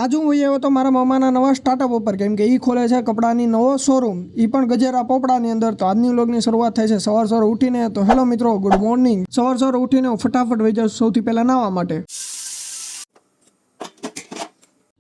आज હું આવ્યો તો મારા મામાના નવા સ્ટાર્ટઅપ ઉપર કેમ કે એ ખોલે છે કપડાની નવો શોરૂમ એ પણ ગજેરા પોપડાની અંદર. તો આજની વ્લોગની શરૂઆત થાય છે સવાર ઉઠીને. તો હેલો મિત્રો, ગુડ મોર્નિંગ. સવાર ઉઠીને હું ફટાફટ વહી જાઉં સૌથી પહેલા નાવા માટે.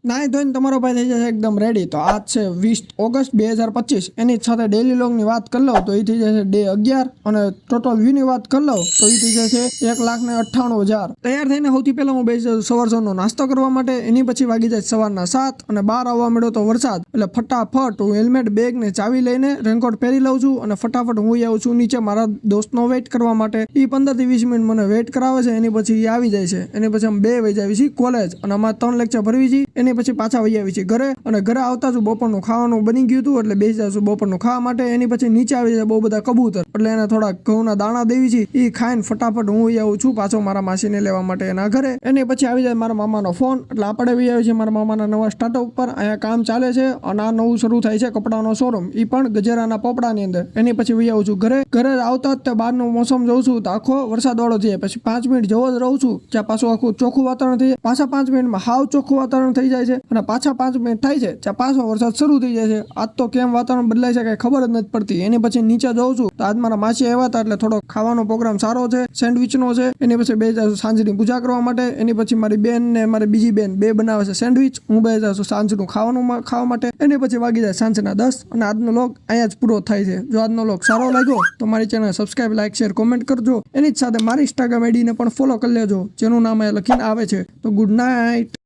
નાહી ધોઈને તમારો ભાઈ થઈ જશે એકદમ રેડી. તો આજ છે 20 ઓગસ્ટ 2025. એની સાથે ડેલી વ્લોગની વાત કરી લો તો એ થઈ જશે ડે 11 અને ટોટલ વ્યૂની વાત કરી લો તો એ થઈ જશે 1,98,000. તૈયાર થઈને સૌથી પહેલા હું બેસી જાઉં સવારનો નાસ્તો કરવા માટે. એની પછી વાગી જાય સવારના 7 અને બહાર આવવા મળ્યો તો વરસાદ. એટલે ફટાફટ હું હેલ્મેટ, બેગ ને ચાવી લઈને રેનકોટ પહેરી લઉં છું અને ફટાફટ હું આવું છું નીચે મારા દોસ્તનો વેઇટ કરવા માટે. એ 15 થી 20 મિનિટ મને વેઇટ કરાવે છે. એની પછી એ આવી જાય છે. એની પછી અમે 2 વાગી આવી છીએ કોલેજ અને અમારે 3 લેક્ચર ભરવી છીએ. એની પછી પાછા વહી આવી છીએ ઘરે અને ઘરે આવતા જ બપોરનું ખાવાનું બની ગયું હતું એટલે બેસી જાઉં છું બપોરનું ખાવા માટે. એની પછી નીચે આવી જાય બહુ બધા કબૂતર એટલે એને થોડા ઘઉંના દાણા દેવી છે. એ ખાઈને ફટાફટ હું આવું છું પાછો મારા માસીને લેવા માટે એના ઘરે. એની પછી આવી જાય મારા મામાનો ફોન એટલે આપણે વહી આવી છે મારા મામાના નવા સ્ટાર્ટઅપ ઉપર. અહીંયા કામ ચાલે છે અને આ નવું શરૂ થાય છે કપડાનો શોરૂમ, એ પણ ગજેરાના પોપડાની અંદર. એની પછી વહી આવું છું ઘરે આવતા જ તે બહારનું મોસમ જોઉં છું તો આખો વરસાદ વાળો થઈ જાય. પછી 5 મિનિટ જવો જ રહું છું ત્યાં પાછું આખું ચોખ્ખું વાતાવરણ થઈ જાય. પાછા 5 મિનિટમાં હાવ ચોખ્ખું વાતાવરણ થઈ જાય છે અને પાછા 5 મિનિટ થાય છે ત્યાં પાછો વરસાદ શરૂ થઈ જાય છે. આજ તો કેમ વાતાવરણ બદલાય છે કઈ ખબર જ નથી પડતી. એની પછી નીચે જઉં છું તો આજ મારા માસી આવ્યા હતા એટલે થોડો ખાવાનો પ્રોગ્રામ સારો છે, સેન્ડવિચનો છે. એની પછી બે જાઉં સાંજની પૂજા કરવા માટે. એની પછી મારી બેન ને મારી બીજી બેન બે બનાવે છે સેન્ડવિચ. હું બે જાઉં છું સાંજનું ખાવાનું ખાવા માટે. એની પછી વાગી જાય સાંજના 10 અને આજનો વ્લોગ અહીંયા જ પૂરો થાય છે. જો આજનો વ્લોગ સારો લાગ્યો તો મારી channel subscribe, like, share, comment કરજો. એની જ સાથે મારી ઇન્સ્ટાગ્રામ આઈડીને પણ ફોલો કરી લેજો જેનું નામ અહીંયા લખીને આવે છે. તો ગુડ નાઇટ.